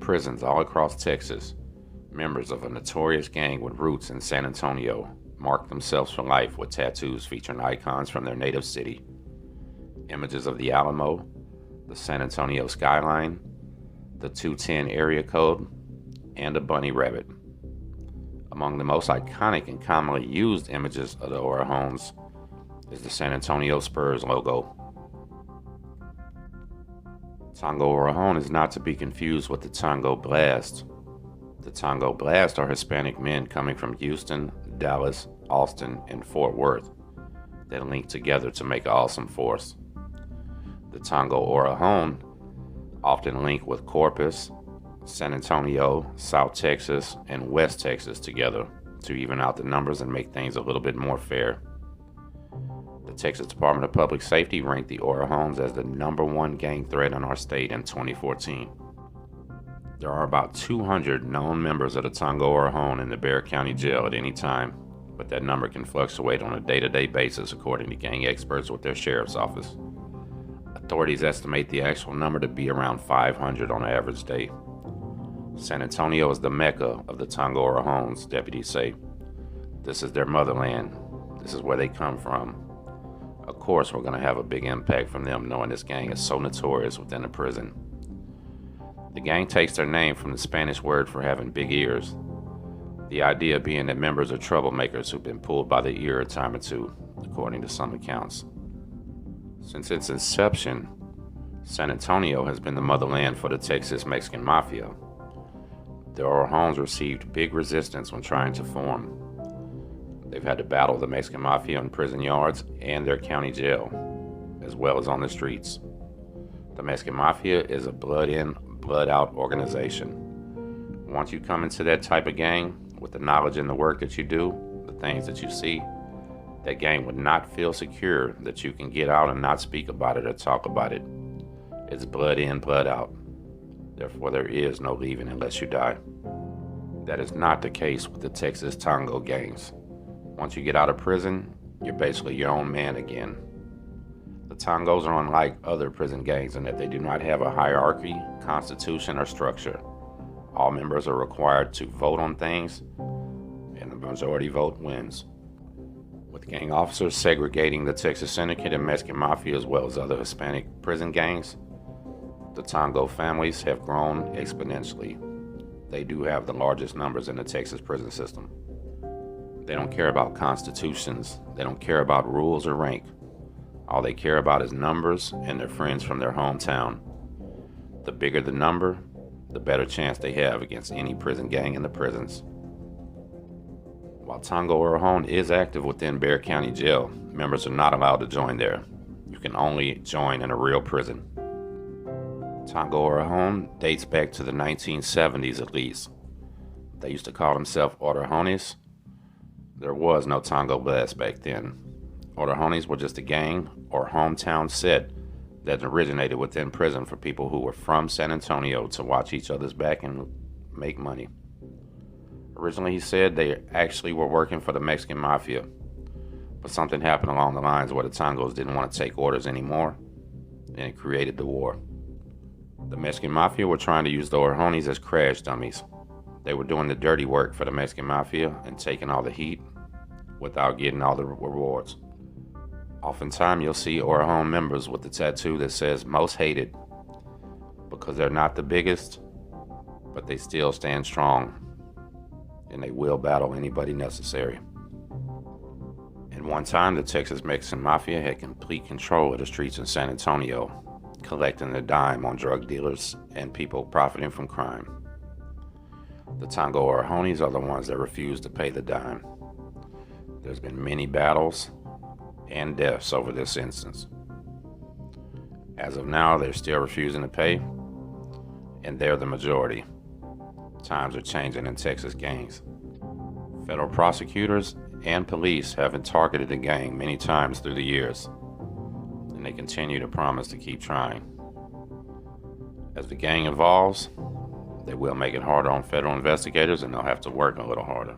prisons all across Texas, members of a notorious gang with roots in San Antonio mark themselves for life with tattoos featuring icons from their native city, images of the Alamo, the San Antonio skyline, the 210 area code, and a bunny rabbit. Among the most iconic and commonly used images of the Orejons is the San Antonio Spurs logo. Tango Orejon is not to be confused with the Tango Blast. The Tango Blast are Hispanic men coming from Houston, Dallas, Austin, and Fort Worth that link together to make an awesome force. The Tango Orejon often link with Corpus, San Antonio, South Texas, and West Texas together to even out the numbers and make things a little bit more fair. The Texas Department of Public Safety ranked the Orejons as the #1 gang threat in our state in 2014. There are about 200 known members of the Tango Orejon in the Bexar County Jail at any time, but that number can fluctuate on a day-to-day basis according to gang experts with their sheriff's office. Authorities estimate the actual number to be around 500 on an average day. San Antonio is the mecca of the Tango Orejons, deputies say. This is their motherland. This is where they come from. Of course, we're going to have a big impact from them knowing this gang is so notorious within the prison. The gang takes their name from the Spanish word for having big ears. The idea being that members are troublemakers who've been pulled by the ear a time or two, according to some accounts. Since its inception, San Antonio has been the motherland for the Texas Mexican Mafia. The Orejons received big resistance when trying to form. They've had to battle the Mexican Mafia in prison yards and their county jail, as well as on the streets. The Mexican Mafia is a blood-in, blood-out organization. Once you come into that type of gang, with the knowledge and the work that you do, the things that you see, that gang would not feel secure that you can get out and not speak about it or talk about it. It's blood in, blood out. Therefore, there is no leaving unless you die. That is not the case with the Texas Tango gangs. Once you get out of prison, you're basically your own man again. The Tangos are unlike other prison gangs in that they do not have a hierarchy, constitution, or structure. All members are required to vote on things, and the majority vote wins. With gang officers segregating the Texas Syndicate and Mexican Mafia as well as other Hispanic prison gangs, the Tango families have grown exponentially. They do have the largest numbers in the Texas prison system. They don't care about constitutions. They don't care about rules or rank. All they care about is numbers and their friends from their hometown. The bigger the number, the better chance they have against any prison gang in the prisons. While Tango Orejon is active within Bexar County Jail, members are not allowed to join there. You can only join in a real prison. Tango Orejon dates back to the 1970s at least. They used to call themselves Orejones. There was no Tango Blast back then. Orejones were just a gang or hometown set that originated within prison for people who were from San Antonio to watch each other's back and make money. Originally, he said they actually were working for the Mexican Mafia, but something happened along the lines where the Tangos didn't want to take orders anymore, and it created the war. The Mexican Mafia were trying to use the Orejones as crash dummies. They were doing the dirty work for the Mexican Mafia and taking all the heat without getting all the rewards. Oftentimes, you'll see Orejon members with the tattoo that says most hated because they're not the biggest, but they still stand strong and they will battle anybody necessary. At one time, the Texas Mexican Mafia had complete control of the streets in San Antonio, collecting the dime on drug dealers and people profiting from crime. The Tango Orejones are the ones that refuse to pay the dime. There's been many battles and deaths over this instance. As of now, they're still refusing to pay, and they're the majority. Times are changing in Texas gangs. Federal prosecutors and police have targeted the gang many times through the years, and they continue to promise to keep trying. As the gang evolves, they will make it harder on federal investigators, and they'll have to work a little harder.